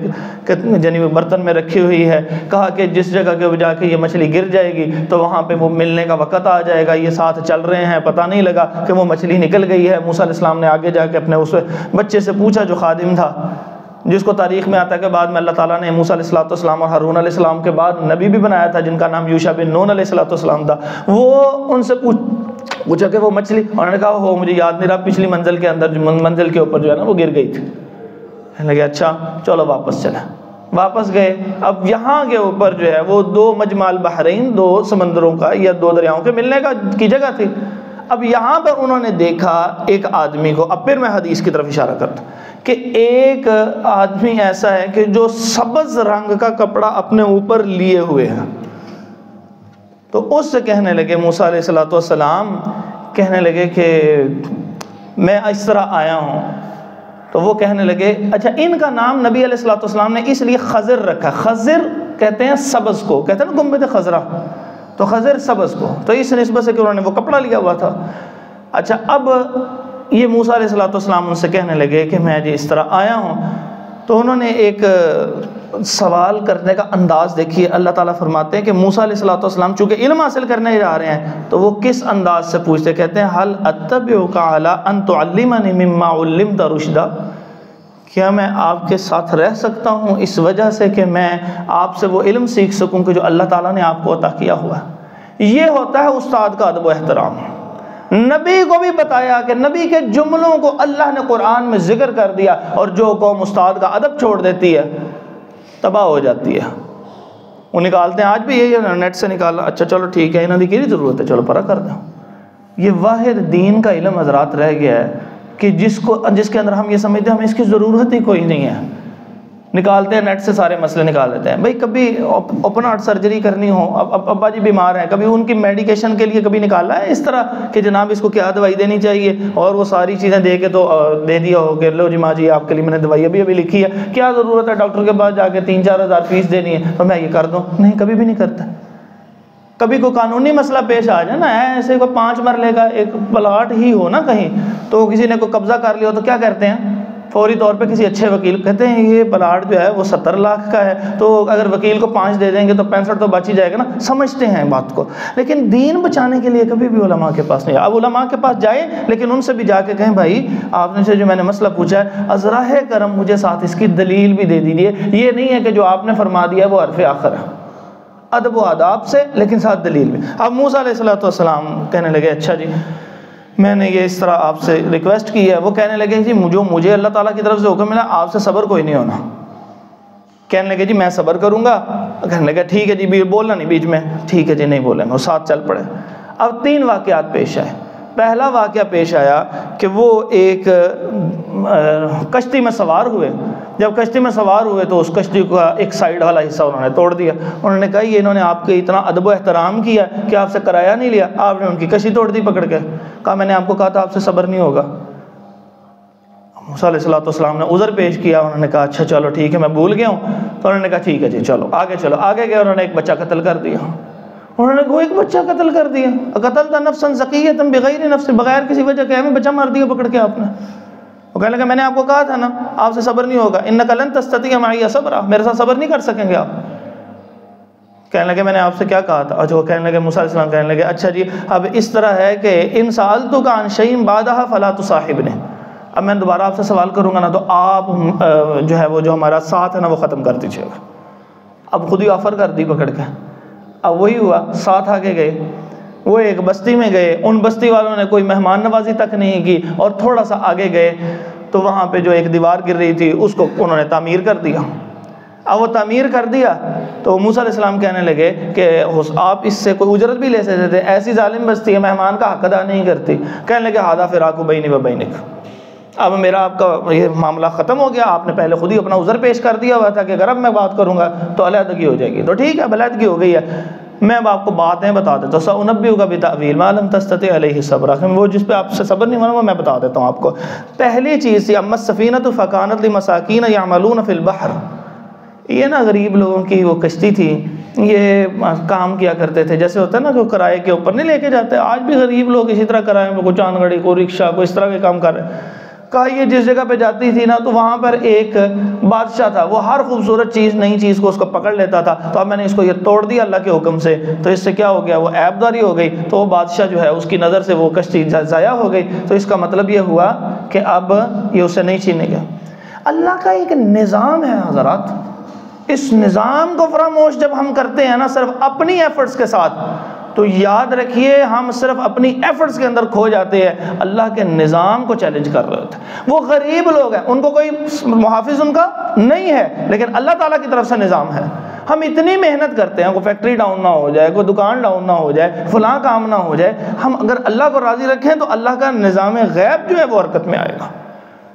یعنی برتن میں رکھی ہوئی ہے۔ کہا کہ جس جگہ کے جا کے یہ مچھلی گر جائے گی تو وہاں پہ وہ ملنے کا وقت آ جائے گا، یہ ساتھ چل رہے ہیں، پتہ نہیں لگا کہ وہ مچھلی نکل گئی ہے۔ موسیٰ علیہ السلام نے آگے جا کے اپنے اس بچے سے پوچھا جو خادم تھا، جس کو تاریخ میں آتا ہے کہ بعد میں اللہ تعالیٰ نے موسیٰ علیہ السلام اور ہارون علیہ السلام کے بعد نبی بھی بنایا تھا، جن کا نام یوشع بن نون علیہ السلام تھا۔ وہ ان سے پوچھا کہ وہ مچھلی، انہوں نے کہا ہو مجھے یاد نہیں رہا، پچھلی منزل کے اندر منزل کے اوپر جو ہے نا وہ گر گئی تھی۔ کہنے لگے اچھا چلو واپس چلیں۔ واپس گئے۔ اب یہاں کے اوپر جو ہے وہ 2 مجمع البحرین، 2 سمندروں کا یا 2 دریاؤں کے ملنے کی جگہ تھی۔ اب یہاں پر انہوں نے دیکھا ایک آدمی کو، اب پھر میں حدیث کی طرف اشارہ کرتا ہوں کہ ایک آدمی ایسا ہے کہ جو سبز رنگ کا کپڑا اپنے اوپر لیے ہوئے ہیں۔ تو اس سے کہنے لگے موسیٰ علیہ السلام کہنے لگے کہ میں اس طرح آیا ہوں. تو وہ کہنے لگے اچھا ان کا نام نبی علیہ الصلوۃ والسلام نے اس لیے خضر رکھا. خضر کہتے ہیں سبز کو، کہتے ہیں نا گنبد خضرا، تو خضر سبز کو، تو اس نسبت سے کہ انہوں نے وہ کپڑا لیا ہوا تھا. اچھا اب یہ موسیٰ علیہ الصلوۃ والسلام ان سے کہنے لگے کہ میں جی اس طرح آیا ہوں. تو انہوں نے ایک سوال کرنے کا انداز دیکھیے. اللہ تعالیٰ فرماتے ہیں کہ موسیٰ علیہ الصلوۃ والسلام چونکہ علم حاصل کرنے جا رہے ہیں تو وہ کس انداز سے پوچھتے، کہتے ہیں هل اتبعک علی ان تعلمنی مما علمت رشدا، کیا میں آپ کے ساتھ رہ سکتا ہوں اس وجہ سے کہ میں آپ سے وہ علم سیکھ سکوں کہ جو اللہ تعالیٰ نے آپ کو عطا کیا ہوا ہے. یہ ہوتا ہے استاد کا ادب و احترام. نبی کو بھی بتایا کہ نبی کے جملوں کو اللہ نے قرآن میں ذکر کر دیا، اور جو قوم استاد کا ادب چھوڑ دیتی ہے تباہ ہو جاتی ہے. وہ نکالتے ہیں، آج بھی یہی ہے، نیٹ سے نکالا، اچھا چلو ٹھیک ہے انہوں نے کی ضرورت ہے چلو پرا کر دیں. یہ واحد دین کا علم حضرات رہ گیا ہے کہ جس کے اندر ہم یہ سمجھتے ہیں ہمیں اس کی ضرورت ہی کوئی نہیں ہے. نکالتے ہیں نیٹ سے سارے مسئلے نکال لیتے ہیں. بھائی کبھی اوپن ہارٹ سرجری کرنی ہو، اب ابا جی بیمار ہیں، کبھی ان کی میڈیکیشن کے لیے کبھی نکالا ہے اس طرح کہ جناب اس کو کیا دوائی دینی چاہیے، اور وہ ساری چیزیں دے کے تو دے دیا ہو کہ لو جی ماں جی آپ کے لیے میں نے دوائی ابھی لکھی ہے، کیا ضرورت ہے ڈاکٹر کے پاس جا کے 3-4 ہزار فیس دینی ہے تو میں یہ کر دوں. نہیں، کبھی بھی نہیں کرتا. کبھی کوئی قانونی مسئلہ پیش آ جائے نا، ایسے کوئی 5 مرلے کا ایک پلاٹ ہی ہو نا کہیں، تو کسی نے کوئی قبضہ کر لیا ہو تو کیا کرتے ہیں فوری طور پہ کسی اچھے وکیل کہتے ہیں یہ پلاٹ جو ہے وہ 70 لاکھ کا ہے، تو اگر وکیل کو 5 دے دیں گے تو 65 تو بچ ہی جائے گا نا. سمجھتے ہیں بات کو، لیکن دین بچانے کے لیے کبھی بھی علماء کے پاس نہیں. اب علماء کے پاس جائیں لیکن ان سے بھی جا کے کہیں بھائی آپ نے سے جو میں نے مسئلہ پوچھا ہے ازراہ کرم مجھے ساتھ اس کی دلیل بھی دے دیجیے. یہ نہیں ہے کہ جو آپ نے فرما دیا وہ حرف آخر ہے، ادب و آداب سے لیکن ساتھ دلیل بھی. اب موسیٰ علیہ الصلوۃ والسلام کہنے لگے اچھا جی میں نے یہ اس طرح آپ سے ریکویسٹ کی ہے. وہ کہنے لگے جی جو مجھے اللہ تعالیٰ کی طرف سے حکم ملا آپ سے صبر کوئی نہیں ہونا. کہنے لگے جی میں صبر کروں گا. کہنے لگے ٹھیک ہے جی، بولنا نہیں بیچ میں. ٹھیک ہے جی نہیں بولیں گے، وہ ساتھ چل پڑے. اب 3 واقعات پیش آئے. پہلا واقعہ پیش آیا کہ وہ ایک کشتی میں سوار ہوئے. جب کشتی میں سوار ہوئے تو اس کشتی کا ایک سائیڈ والا حصہ انہوں نے توڑ دیا. انہوں نے کہا یہ انہوں نے آپ کے اتنا ادب و احترام کیا کہ آپ سے کرایہ نہیں لیا، آپ نے ان کی کشتی توڑ دی پکڑ کے. کہا میں نے آپ کو کہا تھا آپ سے صبر نہیں ہوگا. موسیٰ علیہ الصلوۃ والسلام نے عذر پیش کیا. انہوں نے کہا اچھا چلو ٹھیک ہے میں بھول گیا ہوں. تو انہوں نے کہا ٹھیک ہے جی چلو آگے چلو. آگے گئے، انہوں نے ایک بچہ قتل کر دیا. انہوں نے وہ ایک بچہ قتل کر دیا. قتلت نفسا زکیۃ بغیر نفس، بغیر کسی وجہ کے ہمیں بچہ مار دیا پکڑ کے آپ نے. وہ کہنے لگا میں نے آپ کو کہا تھا نا آپ سے صبر نہیں ہوگا، انک لن تستطیع معی صبرا، میرے ساتھ صبر نہیں کر سکیں گے آپ. کہنے لگے میں نے آپ سے کیا کہا تھا. جو کہنے لگے موسیٰ علیہ السلام کہنے لگے اچھا جی اب اس طرح ہے کہ ان سألتک عن شیء بعدها فلا تصاحبنی، اب میں دوبارہ آپ سے سوال کروں گا نا تو آپ جو ہے وہ جو ہمارا ساتھ ہے نا وہ ختم کر دیجیے گا. اب خود ہی آفر کر دی پکڑ کے. اب وہی ہوا، ساتھ آگے گئے، وہ ایک بستی میں گئے. ان بستی والوں نے کوئی مہمان نوازی تک نہیں کی، اور تھوڑا سا آگے گئے تو وہاں پہ جو ایک دیوار گر رہی تھی اس کو انہوں نے تعمیر کر دیا. اب وہ تعمیر کر دیا تو موسیٰ علیہ السلام کہنے لگے کہ آپ اس سے کوئی اجرت بھی لے سکتے تھے، ایسی ظالم بستی ہے مہمان کا حق ادا نہیں کرتی. کہنے لگے ھذا فراق بینی و بینک، اب میرا آپ کا یہ معاملہ ختم ہو گیا. آپ نے پہلے خود ہی اپنا عذر پیش کر دیا ہوا تھا کہ اگر اب میں بات کروں گا تو علیحدگی ہو جائے گی. تو ٹھیک ہے اب علیحدگی ہو گئی ہے، میں اب آپ کو باتیں بتا دیتا ہوں. سأنبئک بتأویل ما لم تستطع علیہ صبرا، وہ جس پہ آپ سے صبر نہیں ہونا وہ میں بتا دیتا ہوں آپ کو. پہلی چیز تھی اما السفینۃ فکانت لمساکین یعملون فی البحر. یہ نا غریب لوگوں کی وہ کشتی تھی، یہ کام کیا کرتے تھے. جیسے ہوتا ہے نا کہ کرائے کے اوپر نہیں لے کے جاتے، آج بھی غریب لوگ اسی طرح کرائے میں کوئی چاند گاڑی کوئی رکشہ کوئی اس طرح کے کام کر رہے ہیں. کہا یہ جس جگہ پہ جاتی تھی نا تو وہاں پر ایک بادشاہ تھا، وہ ہر خوبصورت چیز نئی چیز کو اس کو پکڑ لیتا تھا. تو اب میں نے اس کو یہ توڑ دیا اللہ کے حکم سے، تو اس سے کیا ہو گیا وہ عیب داری ہو گئی. تو وہ بادشاہ جو ہے اس کی نظر سے وہ کشتی ضائع ہو گئی. تو اس کا مطلب یہ ہوا کہ اب یہ اسے نہیں چھینے گا. اللہ کا ایک نظام ہے حضرات، اس نظام کو فراموش جب ہم کرتے ہیں نا صرف اپنی ایفرٹس کے ساتھ، تو یاد رکھیے ہم صرف اپنی ایفرٹس کے اندر کھو جاتے ہیں، اللہ کے نظام کو چیلنج کر رہے ہوتے ہیں. وہ غریب لوگ ہیں، ان کو کوئی محافظ ان کا نہیں ہے، لیکن اللہ تعالیٰ کی طرف سے نظام ہے. ہم اتنی محنت کرتے ہیں، کوئی فیکٹری ڈاؤن نہ ہو جائے، کوئی دکان ڈاؤن نہ ہو جائے، فلاں کام نہ ہو جائے. ہم اگر اللہ کو راضی رکھیں تو اللہ کا نظام غیب جو ہے وہ حرکت میں آئے گا.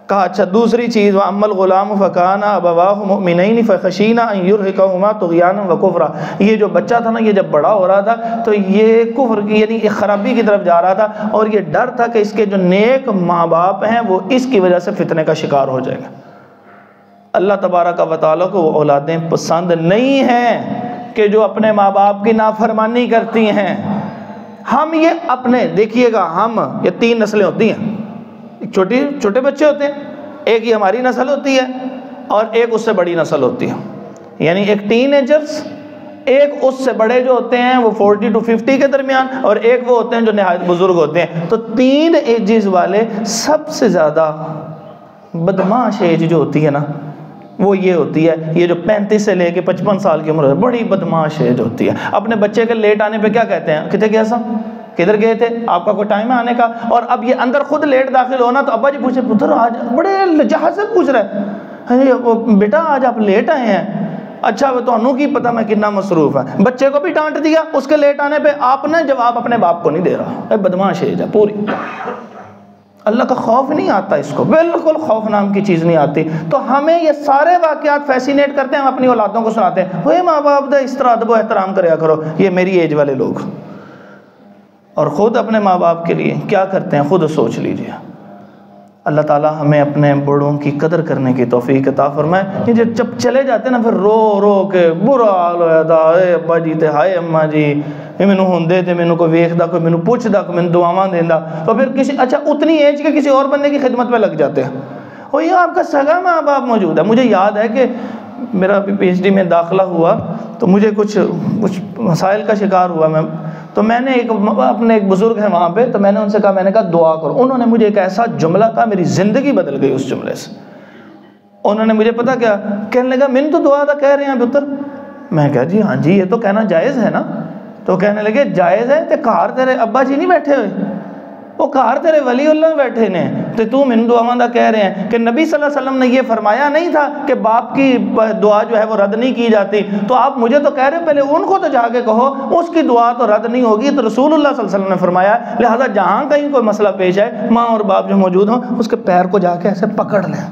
کہا اچھا دوسری چیز وَأَمَّا الْغُلَامُ فَكَانَ أَبَوَاهُ مُؤْمِنَيْنِ فَخَشِينَا أَن يُرْهِقَهُمَا طُغْيَانًا وَكُفْرًا. یہ جو بچہ تھا نا، یہ جب بڑا ہو رہا تھا تو یہ کفر کی یعنی ایک خرابی کی طرف جا رہا تھا، اور یہ ڈر تھا کہ اس کے جو نیک ماں باپ ہیں وہ اس کی وجہ سے فتنے کا شکار ہو جائے گا. اللہ تبارک و تعالیٰ کو وہ اولادیں پسند نہیں ہیں کہ جو اپنے ماں باپ کی نافرمانی کرتی ہیں. ہم یہ اپنے دیکھیے گا، ہم یہ 3 نسلیں ہوتی ہیں. چھوٹے بچے ہوتے ہیں، ایک یہ ہماری نسل ہوتی ہے اور ایک اس سے بڑی نسل ہوتی ہے، یعنی ایک ٹین ایجرز، ایک اس سے بڑے جو ہوتے ہیں وہ 40 to 50 کے درمیان، اور ایک وہ ہوتے ہیں جو نہایت بزرگ ہوتے ہیں. تو 3 ایجز والے سب سے زیادہ بدمعاش ایج جو ہوتی ہے نا وہ یہ ہوتی ہے، یہ جو 35 سے لے کے 55 سال کی عمر ہے، بڑی بدمعاش ایج ہوتی ہے. اپنے بچے کے لیٹ آنے پہ کیا کہتے ہیں؟ کہتے کیسا کدھر گئے تھے، آپ کا کوئی ٹائم ہے آنے کا؟ اور اب یہ اندر خود لیٹ داخل ہونا تو ابا جی پوچھے پتر آج بڑے لجاز سے پوچھ رہے ہیں، بیٹا آج آپ لیٹ آئے ہیں. اچھا وہ تو انہوں کی پتہ میں کتنا مصروف ہے. بچے کو بھی ڈانٹ دیا اس کے لیٹ آنے پہ، آپ نے جواب اپنے باپ کو نہیں دے رہا. بدمعاش ایج ہے پوری. اللہ کا خوف نہیں آتا، اس کو بالکل خوف نام کی چیز نہیں آتی. تو ہمیں یہ سارے واقعات فیسینیٹ کرتے ہیں، ہم اپنی اولادوں کو سناتے ہیں وہ ماں باپ دا اس طرح ادب و احترام کریا کرو. یہ میری ایج والے لوگ، اور خود اپنے ماں باپ کے لیے کیا کرتے ہیں خود سوچ لیجئے. اللہ تعالیٰ ہمیں اپنے بڑوں کی قدر کرنے کی توفیق عطا فرمائے. یہ جب چلے جاتے ہیں نا پھر رو رو کے برا حال ہویا تھا، اے ابا جی تے ہائے اماں جی یہ مینوں ہوندے تے مینوں کوئی ویکھدا، کوئی مینوں پوچھدا، کوئی مینوں دعاواں دیندا. تو پھر کسی اچھا اتنی ایج کے کسی اور بندے کی خدمت پہ لگ جاتے ہیں. وہ یہ آپ کا سگا ماں باپ موجود ہے. مجھے یاد ہے کہ میرا پی ایچ ڈی میں داخلہ ہوا تو مجھے کچھ مسائل کا شکار ہوا میں. تو میں نے اپنے ایک بزرگ ہیں وہاں پہ، تو میں نے ان سے کہا، میں نے کہا دعا کرو. انہوں نے مجھے ایک ایسا جملہ کہا، میری زندگی بدل گئی اس جملے سے. انہوں نے مجھے پتا کیا کہنے لگا، من تو دعا دا کہہ رہے ہیں پتر. میں کہا جی ہاں جی یہ تو کہنا جائز ہے نا. تو کہنے لگے جائز ہے تے کار تیرے ابا جی نہیں بیٹھے ہوئے، وہ کار تیرے ولی اللہ بیٹھے نے، تو من دعاواں دا کہہ رہے ہیں کہ نبی صلی اللہ علیہ وسلم نے یہ فرمایا نہیں تھا کہ باپ کی دعا جو ہے وہ رد نہیں کی جاتی. تو آپ مجھے تو کہہ رہے، پہلے ان کو تو جا کے کہو اس کی دعا تو رد نہیں ہوگی. تو رسول اللہ صلی اللہ علیہ وسلم نے فرمایا لہذا جہاں کہیں کوئی مسئلہ پیش آئے، ماں اور باپ جو موجود ہوں اس کے پیر کو جا کے ایسے پکڑ لیں،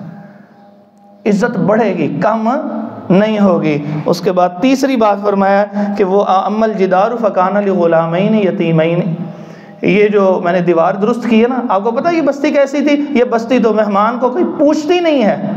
عزت بڑھے گی، کم نہیں ہوگی. اس کے بعد تیسری بات فرمایا کہ وہ اما الجدار فکان لغلامین یتیمین. یہ جو میں نے دیوار درست کی ہے نا، آپ کو پتہ یہ بستی کیسی تھی؟ یہ بستی تو مہمان کو کوئی پوچھتی نہیں ہے.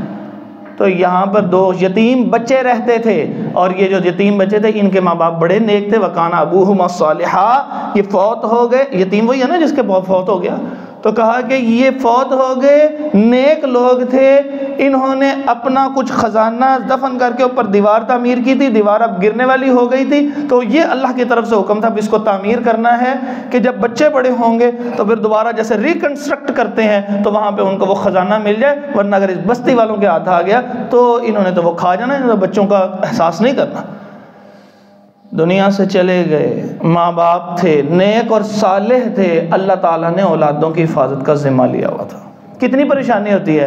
تو یہاں پر 2 یتیم بچے رہتے تھے، اور یہ جو یتیم بچے تھے ان کے ماں باپ بڑے نیک تھے. وکان ابوہما صالحا، یہ فوت ہو گئے. یتیم وہی ہے نا جس کے فوت ہو گیا. تو کہا کہ یہ فوت ہو گئے، نیک لوگ تھے، انہوں نے اپنا کچھ خزانہ دفن کر کے اوپر دیوار تعمیر کی تھی. دیوار اب گرنے والی ہو گئی تھی، تو یہ اللہ کی طرف سے حکم تھا اس کو تعمیر کرنا ہے کہ جب بچے بڑے ہوں گے تو پھر دوبارہ جیسے ریکنسٹرکٹ کرتے ہیں تو وہاں پہ ان کو وہ خزانہ مل جائے. ورنہ اگر اس بستی والوں کے ہاتھ آ گیا تو انہوں نے تو وہ کھا جانا ہے، بچوں کا احساس نہیں کرنا. دنیا سے چلے گئے، ماں باپ تھے، نیک اور صالح تھے، اللہ تعالیٰ نے اولادوں کی حفاظت کا ذمہ لیا ہوا تھا. کتنی پریشانی ہوتی ہے،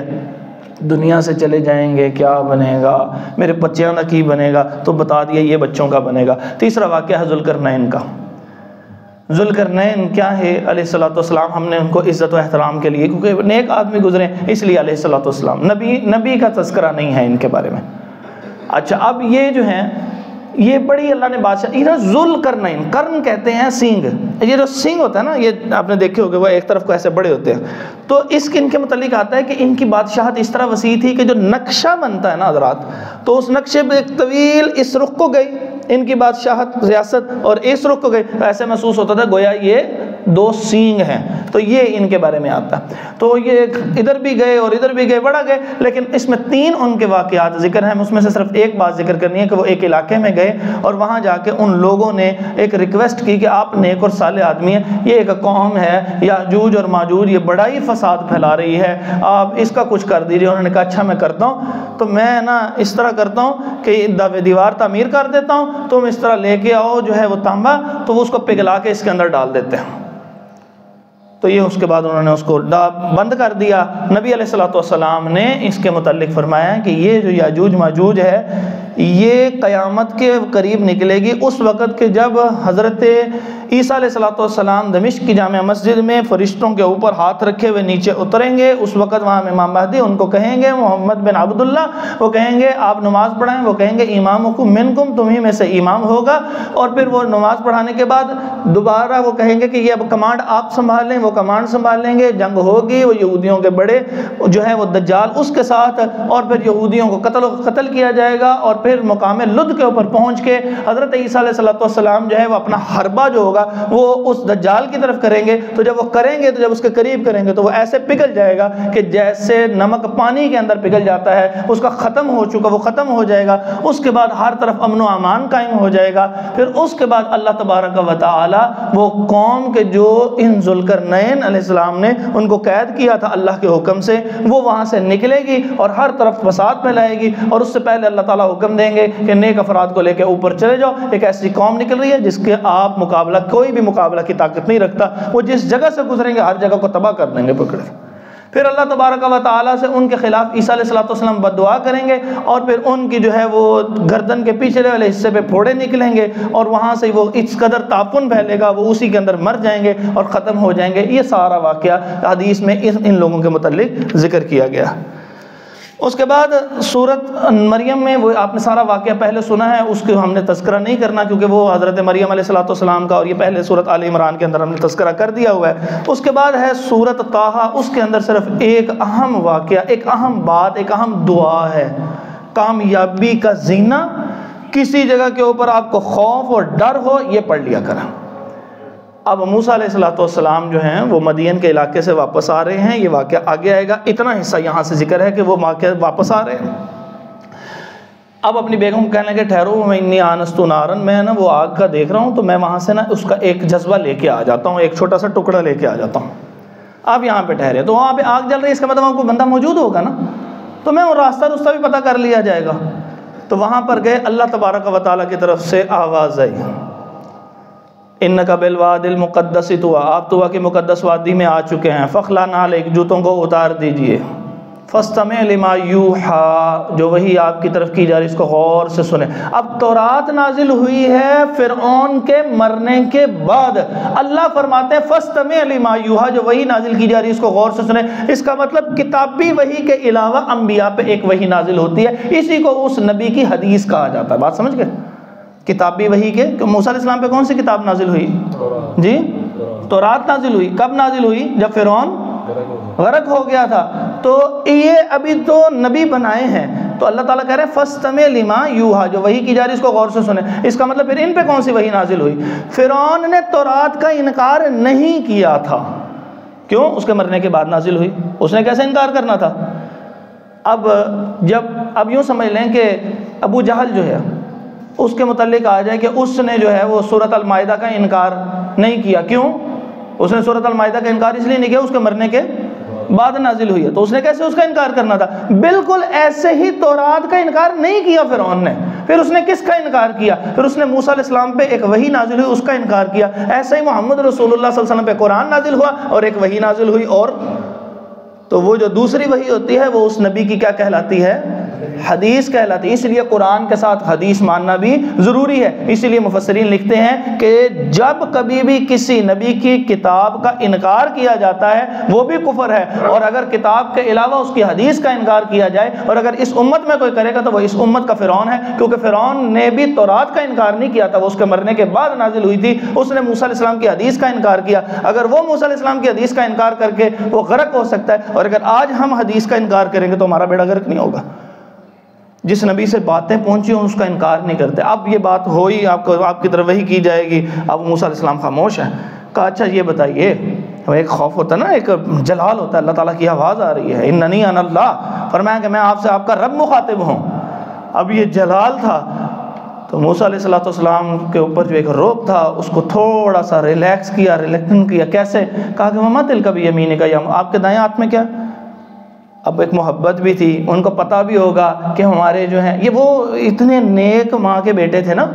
دنیا سے چلے جائیں گے کیا بنے گا، میرے بچیاں کا کی بنے گا، تو بتا دیا یہ بچوں کا بنے گا. تیسرا واقعہ ہے ذوالقرنین کا. ذوالقرنین کیا ہے؟ علیہ الصلوۃ والسلام، ہم نے ان کو عزت و احترام کے لیے، کیونکہ نیک آدمی گزرے اس لیے علیہ الصلوۃ والسلام، نبی کا تذکرہ نہیں ہے ان کے بارے میں. اچھا اب یہ جو ہیں یہ بڑی اللہ نے بادشاہ، یہ ذوالقرنین، قرن کہتے ہیں سینگ. یہ جو سینگ ہوتا ہے نا، یہ آپ نے دیکھے ہوگے وہ ایک طرف کو ایسے بڑے ہوتے ہیں. تو ان کے متعلق آتا ہے کہ ان کی بادشاہت اس طرح وسیع تھی کہ جو نقشہ بنتا ہے نا حضرات، تو اس نقشے پہ ایک طویل اس رخ کو گئی ان کی بادشاہت ریاست، اور اس رخ کو گئی. ایسے محسوس ہوتا تھا گویا یہ 2 سینگ ہیں. تو یہ ان کے بارے میں آتا ہے. تو یہ ادھر بھی گئے اور ادھر بھی گئے، بڑا گئے. لیکن اس میں 3 ان کے واقعات ذکر ہیں. اس میں سے صرف ایک بات ذکر کرنی ہے کہ وہ ایک علاقے میں گئے اور وہاں جا کے ان لوگوں نے ایک ریکویسٹ کی کہ آپ نیک اور صالح آدمی ہیں، یہ ایک قوم ہے یاجوج اور ماجوج، یہ بڑا ہی فساد پھیلا رہی ہے، آپ اس کا کچھ کر دیجیے. انہوں نے کہا اچھا میں کرتا ہوں. تو میں نا اس طرح کرتا ہوں کہ دیوار تعمیر کر دیتا ہوں، تم اس طرح لے کے آؤ جو ہے وہ تانبا، تو وہ اس کو پگھلا کے اس کے اندر ڈال دیتے ہیں. تو یہ اس کے بعد انہوں نے اس کو بند کر دیا. نبی علیہ الصلوۃ والسلام نے اس کے متعلق فرمایا کہ یہ جو یاجوج ماجوج ہے یہ قیامت کے قریب نکلے گی، اس وقت کہ جب حضرت عیسیٰ علیہ السلام دمشق کی جامع مسجد میں فرشتوں کے اوپر ہاتھ رکھے ہوئے نیچے اتریں گے، اس وقت وہاں امام مہدی ان کو کہیں گے محمد بن عبداللہ، وہ کہیں گے آپ نماز پڑھائیں، وہ کہیں گے امامکم منکم، تمہیں میں سے امام ہوگا، اور پھر وہ نماز پڑھانے کے بعد دوبارہ وہ کہیں گے کہ یہ اب کمانڈ آپ سنبھال لیں، وہ کمانڈ سنبھال لیں گے، جنگ ہوگی، وہ یہودیوں کے بڑے جو ہے وہ دجال اس کے ساتھ، اور پھر یہودیوں کو قتل کیا جائے گا، اور پھر مقام لد کے اوپر پہنچ کے حضرت عیسیٰ علیہ السلام جو ہے وہ اپنا حربہ جو ہوگا وہ اس دجال کی طرف کریں گے، تو جب وہ کریں گے تو جب اس کے قریب کریں گے تو وہ ایسے پگھل جائے گا کہ جیسے نمک پانی کے اندر پگھل جاتا ہے، اس کا ختم ہو چکا وہ ختم ہو جائے گا، اس کے بعد ہر طرف امن و امان قائم ہو جائے گا۔ پھر اس کے بعد اللہ تبارک و تعالی وہ قوم کے جو ان ذوالقرنین علیہ السلام نے ان کو قید کیا تھا اللہ کے حکم سے، وہ وہاں سے نکلے گی اور ہر طرف فساد پھیلائے گی، اور اس سے پہلے اللہ تعالیٰ حکم دیں گے کہ نیک افراد کو لے کے اوپر چلے جاؤ، ایک ایسی قوم نکل رہی ہے جس کے آپ مقابلہ کوئی بھی مقابلہ کی طاقت نہیں رکھتا، وہ جس جگہ سے گزریں گے ہر جگہ کو تباہ کر دیں گے پکڑے۔ پھر اللہ تبارک و تعالیٰ سے ان کے خلاف عیسیٰ علیہ السلام بد دعا کریں گے، اور پھر ان کی جو ہے وہ گردن کے پیچھے والے حصے پہ پھوڑے نکلیں گے، اور وہاں سے وہ اس قدر تعفن پھیلے گا وہ اسی کے اندر مر جائیں گے اور ختم ہو جائیں گے۔ یہ سارا واقعہ حدیث میں ان لوگوں کے متعلق ذکر کیا گیا۔ اس کے بعد سورت مریم میں وہ آپ نے سارا واقعہ پہلے سنا ہے، اس کو ہم نے تذکرہ نہیں کرنا کیونکہ وہ حضرت مریم علیہ السلام کا، اور یہ پہلے سورت آل عمران کے اندر ہم نے تذکرہ کر دیا ہوا ہے۔ اس کے بعد ہے سورت طٰہٰ، اس کے اندر صرف ایک اہم واقعہ، ایک اہم بات، ایک اہم دعا ہے، کامیابی کا زینہ۔ کسی جگہ کے اوپر آپ کو خوف اور ڈر ہو یہ پڑھ لیا کریں۔ اب موسیٰ علیہ السلام جو ہیں وہ مدین کے علاقے سے واپس آ رہے ہیں، یہ واقعہ آگے آئے گا، اتنا حصہ یہاں سے ذکر ہے کہ وہ واقعہ واپس آ رہے ہیں۔ اب اپنی بیگم کو کہنے لگے ٹھہرو، میں انی آنست نارن، میں نا وہ آگ کا دیکھ رہا ہوں تو میں وہاں سے نا اس کا ایک جذبہ لے کے آ جاتا ہوں، ایک چھوٹا سا ٹکڑا لے کے آ جاتا ہوں۔ آپ یہاں پہ ٹھہرے تو وہاں پہ آگ جل رہی ہے، اس کا مطلب وہاں کوئی بندہ موجود ہوگا نا، تو میں وہ راستہ بھی پتہ کر لیا جائے گا۔ تو وہاں پر گئے، اللہ تبارک و تعالیٰ کی طرف سے آواز آئی، انک بالواد المقدس طویٰ، آپ طویٰ کی مقدس وادی میں آ چکے ہیں، فاخلع نعلیک، جوتوں کو اتار دیجئے، فاستمع لما یوحیٰ، جو وہی آپ کی طرف کی جا رہی اس کو غور سے سنیں۔ اب تورات نازل ہوئی ہے فرعون کے مرنے کے بعد، اللہ فرماتے ہیں فاستمع لما یوحیٰ، جو وہی نازل کی جا رہی اس کو غور سے سنیں۔ اس کا مطلب کتابی وحی کے علاوہ انبیاء پہ ایک وحی نازل ہوتی ہے، اسی کو اس نبی کی حدیث کہا جاتا ہے۔ بات سمجھ گئے؟ کتابی وحی کے، موسیٰ علیہ السلام پہ کون سی کتاب نازل ہوئی؟ جی تورات نازل ہوئی۔ کب نازل ہوئی؟ جب فرعون غرق ہو گیا تھا۔ تو یہ ابھی تو نبی بنائے ہیں، تو اللہ تعالیٰ کہہ رہے ہیں فاستمع لما یوحیٰ، جو وحی کی جا رہی اس کو غور سے سنیں۔ اس کا مطلب پھر ان پہ کون سی وحی نازل ہوئی؟ فرعون نے تورات کا انکار نہیں کیا تھا، کیوں؟ اس کے مرنے کے بعد نازل ہوئی، اس نے کیسے انکار کرنا تھا؟ اب یوں سمجھ لیں کہ ابو جہل جو ہے اس کے متعلق آ جائے کہ اس نے جو ہے وہ سورۃ المائدہ کا انکار نہیں کیا، کیوں؟ اس نے سورۃ المائدہ کا انکار اس لیے نہیں کیا، اس کے مرنے کے بعد نازل ہوئی ہے، تو اس نے کیسے اس کا انکار کرنا تھا؟ بالکل ایسے ہی تورات کا انکار نہیں کیا فرعون نے۔ پھر اس نے کس کا انکار کیا؟ پھر اس نے موسیٰ علیہ السلام پہ ایک وحی نازل ہوئی، اس کا انکار کیا۔ ایسے ہی محمد رسول اللہ صلی اللہ علیہ وسلم پہ قرآن نازل ہوا اور ایک وحی نازل ہوئی، اور تو وہ جو دوسری وحی ہوتی ہے وہ اس نبی کی کیا کہلاتی ہے؟ حدیث کہلاتی ہے۔ اس لیے قرآن کے ساتھ حدیث ماننا بھی ضروری ہے۔ اسی لیے مفسرین لکھتے ہیں کہ جب کبھی بھی کسی نبی کی کتاب کا انکار کیا جاتا ہے وہ بھی کفر ہے، اور اگر کتاب کے علاوہ اس کی حدیث کا انکار کیا جائے، اور اگر اس امت میں کوئی کرے گا تو وہ اس امت کا فرعون ہے، کیونکہ فرعون نے بھی تورات کا انکار نہیں کیا تھا، وہ اس کے مرنے کے بعد نازل ہوئی تھی۔ اس نے موسیٰ علیہ السلام کی حدیث کا انکار کیا۔ اگر وہ موسیٰ علیہ السلام کی حدیث کا انکار کر کے وہ غرق ہو سکتا ہے، اور اگر آج ہم حدیث کا انکار کریں گے تو ہمارا بیڑا غرق نہیں ہوگا۔ جس نبی سے باتیں پہنچی ہوں اس کا انکار نہیں کرتے۔ اب یہ بات ہوئی، آپ کی طرف وحی کی جائے گی، اب موسیٰ علیہ السلام خاموش ہے۔ کہا اچھا یہ بتائیے، ایک خوف ہوتا ہے نا، ایک جلال ہوتا ہے، اللہ تعالیٰ کی آواز آ رہی ہے، اننی انا اللہ، فرمایا کہ میں آپ سے آپ کا رب مخاطب ہوں۔ اب یہ جلال تھا تو موسیٰ علیہ السلام کے اوپر جو ایک روب تھا اس کو تھوڑا سا ریلیکس کیا، ریلیکسن کیا۔ کیسے؟ کہا کہ مما تلک بیمینک، یا آپ کے دائیں ہاتھ میں کیا؟ اب ایک محبت بھی تھی، ان کو پتہ بھی ہوگا کہ ہمارے جو ہیں یہ وہ اتنے نیک ماں کے بیٹے تھے نا،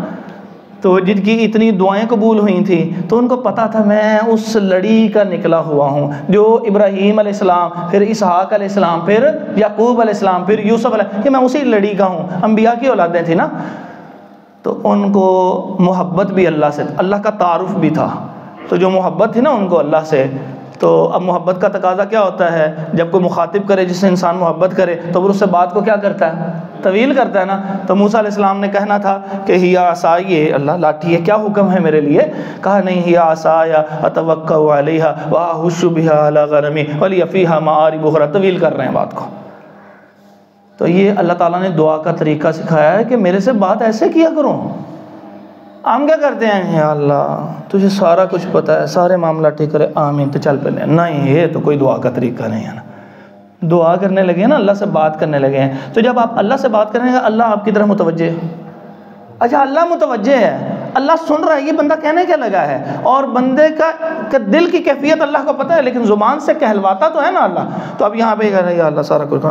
تو جن کی اتنی دعائیں قبول ہوئی تھیں تو ان کو پتا تھا میں اس لڑی کا نکلا ہوا ہوں جو ابراہیم علیہ السلام، پھر اسحاق علیہ السلام، پھر یعقوب علیہ السلام، پھر یوسف علیہ، کہ میں اسی لڑی کا ہوں، انبیاء کی اولادیں تھیں نا. تو ان کو محبت بھی اللہ سے، اللہ کا تعارف بھی تھا. تو جو محبت تھی نا ان کو اللہ سے، تو اب محبت کا تقاضا کیا ہوتا ہے؟ جب کوئی مخاطب کرے، جس سے انسان محبت کرے، تو وہ اس سے بات کو کیا کرتا ہے؟ طویل کرتا ہے نا. تو موسیٰ علیہ السلام نے کہنا تھا کہ ہیا عصائی، اللہ لاٹھی ہے، کیا حکم ہے میرے لیے؟ کہا نہیں، ہیا عصائی اتوکأ علیہا واہش بہا علی غنمی ولی فیہا مآرب اخری. طویل کر رہے ہیں بات کو. تو یہ اللہ تعالیٰ نے دعا کا طریقہ سکھایا ہے کہ میرے سے بات ایسے کیا کرو. ہم کیا کرتے ہیں؟ یا اللہ تجھے سارا کچھ پتہ ہے، سارے معاملہ ٹھیک کرے، آمین، تو چل پہلے. نہیں، یہ تو کوئی دعا کا طریقہ نہیں ہے نا. دعا کرنے لگے ہیں نا، اللہ سے بات کرنے لگے ہیں، تو جب آپ اللہ سے بات کریں گے اللہ آپ کی طرف متوجہ ہے. اچھا اللہ متوجہ ہے، اللہ سن رہا ہے، یہ بندہ کہنے کیا لگا ہے، اور بندے کا دل کی کیفیت اللہ کو پتہ ہے، لیکن زبان سے کہلواتا تو ہے نا اللہ. تو اب یہاں پہ کہہ رہے ہیں یا اللہ سارا کچھ،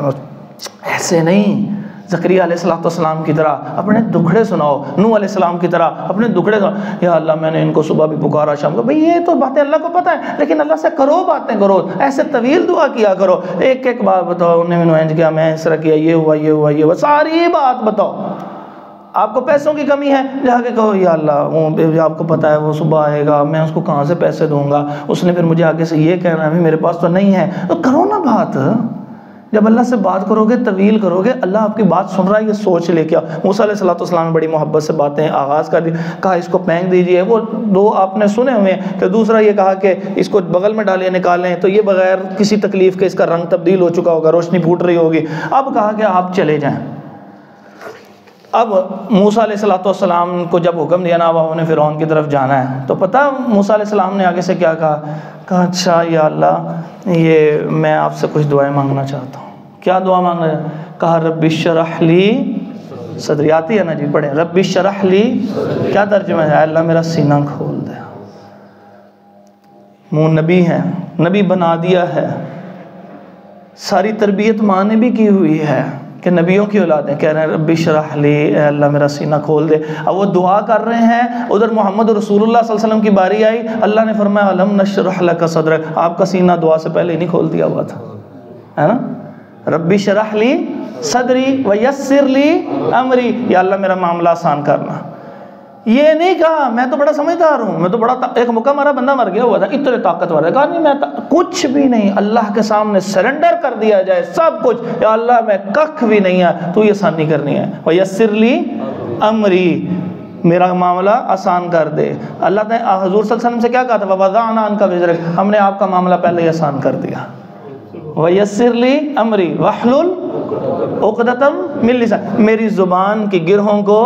ایسے نہیں. زکریا علیہ السلام کی طرح اپنے دکھڑے سناؤ، نوح علیہ السلام کی طرح اپنے دکھڑے سناؤ. یا اللہ میں نے ان کو صبح بھی پکارا، شام کو. بھئی یہ تو باتیں اللہ کو پتہ ہے، لیکن اللہ سے کرو، باتیں کرو، ایسے طویل دعا کیا کرو. ایک ایک بات بتاؤ، انہیں میں نے کیا، میں اس طرح کیا، یہ ہوا، یہ ہوا، یہ ہوا، ساری بات بتاؤ. آپ کو پیسوں کی کمی ہے، جا کے کہو یا اللہ وہ آپ کو پتہ ہے وہ صبح آئے گا، میں اس کو کہاں سے پیسے دوں گا، اس نے پھر مجھے آگے سے یہ کہنا ہے، میرے پاس تو نہیں ہے. تو کرو نا بات. جب اللہ سے بات کرو گے، طویل کرو گے، اللہ آپ کی بات سن رہا ہے، یہ سوچ لے کے. موسیٰ علیہ السلام نے بڑی محبت سے باتیں آغاز کر دی. کہا اس کو پھینک دیجئے. وہ دو آپ نے سنے ہوئے ہیں کہ دوسرا یہ کہا کہ اس کو بغل میں ڈالیں، نکالیں، تو یہ بغیر کسی تکلیف کے اس کا رنگ تبدیل ہو چکا ہوگا، روشنی پھوٹ رہی ہوگی. اب کہا کہ آپ چلے جائیں. اب موسیٰ علیہ السلام کو جب حکم دیا نا اب انہیں فرعون کی طرف جانا ہے، تو پتہ موسیٰ علیہ السلام نے آگے سے کیا کہا اچھا یا اللہ یہ میں آپ سے کچھ دعائیں مانگنا چاہتا ہوں. کیا دعا مانگنا ہے؟ کہا رب اشرح لی صدری. آتی ہے نا جی، پڑھیں رب اشرح لی. کیا ترجمہ ہے؟ اللہ میرا سینہ کھول دے. نبی ہے، نبی بنا دیا ہے، ساری تربیت ماں نے بھی کی ہوئی ہے کہ نبیوں کی اولادیں کہہ رہے ہیں رب اشرح لی، اے اللہ میرا سینہ کھول دے. اب وہ دعا کر رہے ہیں، ادھر محمد رسول اللہ صلی اللہ علیہ وسلم کی باری آئی، اللہ نے فرمایا الم نشرح لک صدرک. آپ کا سینہ دعا سے پہلے ہی نہیں کھول دیا ہوا تھا، ہے نا. رب اشرح لی صدری ویسر لی امری، یا اللہ میرا معاملہ آسان کرنا. یہ نہیں کہا میں تو بڑا سمجھدار ہوں، میں تو بڑا ایک موقع ہمارا بندہ مر گیا ہوا تھا اتنے طاقتور ہے، کہا نہیں میں کچھ بھی نہیں، اللہ کے سامنے سرنڈر کر دیا جائے سب کچھ. یا اللہ میں ککھ بھی نہیں ہے، تو یہ آسانی کرنی ہے. ویسر لی امری، میرا معاملہ آسان کر دے. اللہ نے حضور صلی اللہ علیہ وسلم سے کیا کہا تھا؟ وَوَضَعْنَا عَنْكَ وِزْرَكَ، ہم نے آپ کا معاملہ پہلے ہی آسان کر دیا. وَيَسِّرْ لِي أَمْرِي وَاحْلُلْ عُقْدَةً مِنْ لِسَانِي، میری زبان کی گرہوں کو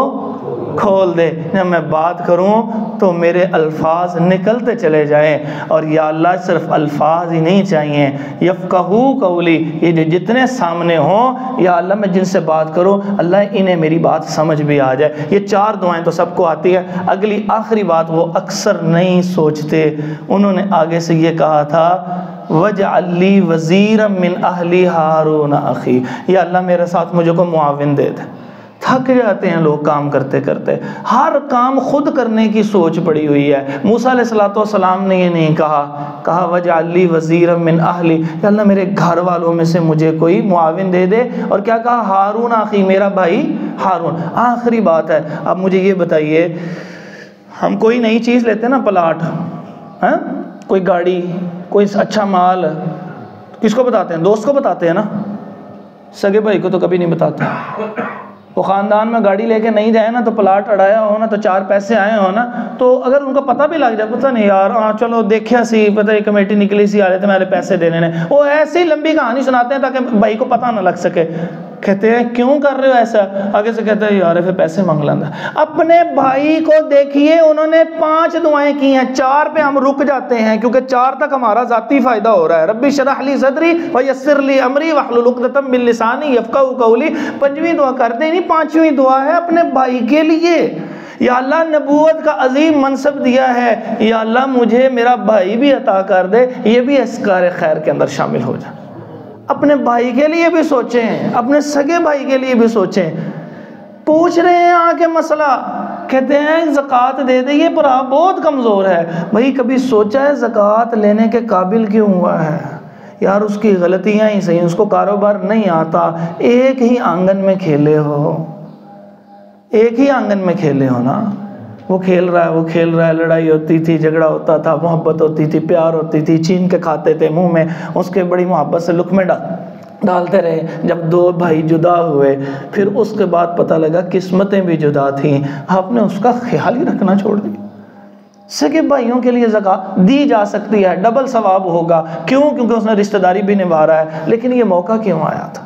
کھول دے، جب میں بات کروں تو میرے الفاظ نکلتے چلے جائیں. اور یا اللہ صرف الفاظ ہی نہیں چاہیے، یفقہوا قولی، یہ جو جتنے سامنے ہوں یا اللہ میں جن سے بات کروں اللہ انہیں میری بات سمجھ بھی آ جائے. یہ چار دعائیں تو سب کو آتی ہے. اگلی آخری بات وہ اکثر نہیں سوچتے. انہوں نے آگے سے یہ کہا تھا وَاجْعَلْ لِي وَزِيرًا مِّنْ أَهْلِي هَارُونَ أَخِي، یا اللہ میرے ساتھ مجھے کو معاون دے دے. تھک جاتے ہیں لوگ کام کرتے کرتے، ہر کام خود کرنے کی سوچ پڑی ہوئی ہے. موسیٰ علیہ السلام نے یہ نہیں کہا، کہا وَاجْعَلْ لِي وَزِيرًا مِّنْ أَهْلِي، یا اللہ میرے گھر والوں میں سے مجھے کوئی معاون دے دے. اور کیا کہا؟ ہارون اخی، میرا بھائی ہارون. آخری بات ہے. اب مجھے یہ بتائیے، ہم کوئی نئی چیز لیتے ہیں نا، پلاٹ، کوئی گاڑی، کوئی اچھا مال، کس کو بتاتے ہیں؟ دوست کو بتاتے ہیں نا، سگے بھائی کو تو کبھی نہیں بتاتے. وہ خاندان میں گاڑی لے کے نہیں جائے نا، تو پلاٹ اڑایا ہو نا، تو چار پیسے آئے ہو نا، تو اگر ان کو پتہ بھی لگ جائے، پتہ نہیں یار ہاں چلو دیکھیا سی، پتہ ہے کمیٹی نکلی سی، آ رہے تھے میرے پیسے دینے نے، وہ ایسی لمبی کہانی سناتے ہیں تاکہ بھائی کو پتہ نہ لگ سکے. کہتے ہیں کیوں کر رہے ہو ایسا؟ آگے سے کہتے ہیں یار پھر پیسے مانگ لینا. اپنے بھائی کو دیکھیے، انہوں نے 5 دعائیں کی ہیں، 4 پہ ہم رک جاتے ہیں کیونکہ 4 تک ہمارا ذاتی فائدہ ہو رہا ہے. رب اشرح لی صدری ویسر لی امری واحلل عقدۃ من لسانی یفقهوا قولی. 5ویں دعا کرتے نہیں، 5ویں دعا ہے اپنے بھائی کے لیے. یا اللہ نبوت کا عظیم منصب دیا ہے، یا اللہ مجھے میرا بھائی بھی عطا کر دے، یہ بھی اس کار خیر کے اندر شامل ہو جائے. اپنے بھائی کے لیے بھی سوچیں، اپنے سگے بھائی کے لیے بھی سوچیں. پوچھ رہے ہیں آ کے مسئلہ، کہتے ہیں زکوٰۃ دے دے، یہ پر بہت کمزور ہے۔ بھئی کبھی سوچا ہے زکوٰۃ لینے کے قابل کیوں ہوا ہے؟ یار اس کی غلطیاں ہی صحیح، اس کو کاروبار نہیں آتا، ایک ہی آنگن میں کھیلے ہو، ایک ہی آنگن میں کھیلے ہو نا، وہ کھیل رہا ہے، وہ کھیل رہا ہے، لڑائی ہوتی تھی، جھگڑا ہوتا تھا، محبت ہوتی تھی، پیار ہوتی تھی، چھین کے کھاتے تھے منہ میں، اس کے بڑی محبت سے لقمے ڈالتے رہے۔ جب دو بھائی جدا ہوئے پھر اس کے بعد پتہ لگا قسمتیں بھی جدا تھیں، آپ نے اس کا خیال ہی رکھنا چھوڑ دیا۔ سگے بھائیوں کے لیے زکوٰۃ دی جا سکتی ہے، ڈبل ثواب ہوگا، کیوں؟ کیونکہ اس نے رشتہ داری بھی نبھا رہا ہے، لیکن یہ موقع کیوں آیا تھا؟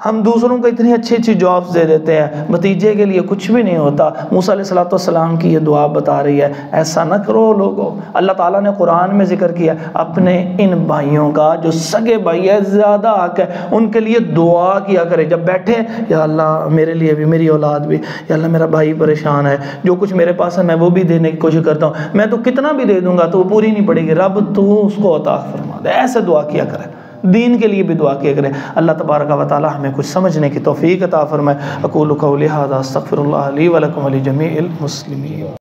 ہم دوسروں کو اتنی اچھی اچھی جابز دے دیتے ہیں، بھتیجے کے لیے کچھ بھی نہیں ہوتا۔ موسیٰ علیہ السلام کی یہ دعا بتا رہی ہے، ایسا نہ کرو لوگو۔ اللہ تعالیٰ نے قرآن میں ذکر کیا اپنے ان بھائیوں کا، جو سگے بھائی ہے، زیادہ حق ہے ان کے لیے دعا کیا کرے۔ جب بیٹھے، یا اللہ میرے لیے بھی، میری اولاد بھی، یا اللہ میرا بھائی پریشان ہے، جو کچھ میرے پاس ہے میں وہ بھی دینے کی کوشش کرتا ہوں، میں تو کتنا بھی دے دوں گا تو وہ پوری نہیں پڑے گی، رب تو اس کو عطا فرما دے۔ ایسے دعا کیا کرے، دین کے لیے بھی دعا کیا کریں۔ اللہ تبارک و تعالی ہمیں کچھ سمجھنے کی توفیق عطا فرمائے۔ اقول قولی ھذا استغفر اللہ لی ولکم ولجمیع المسلمین۔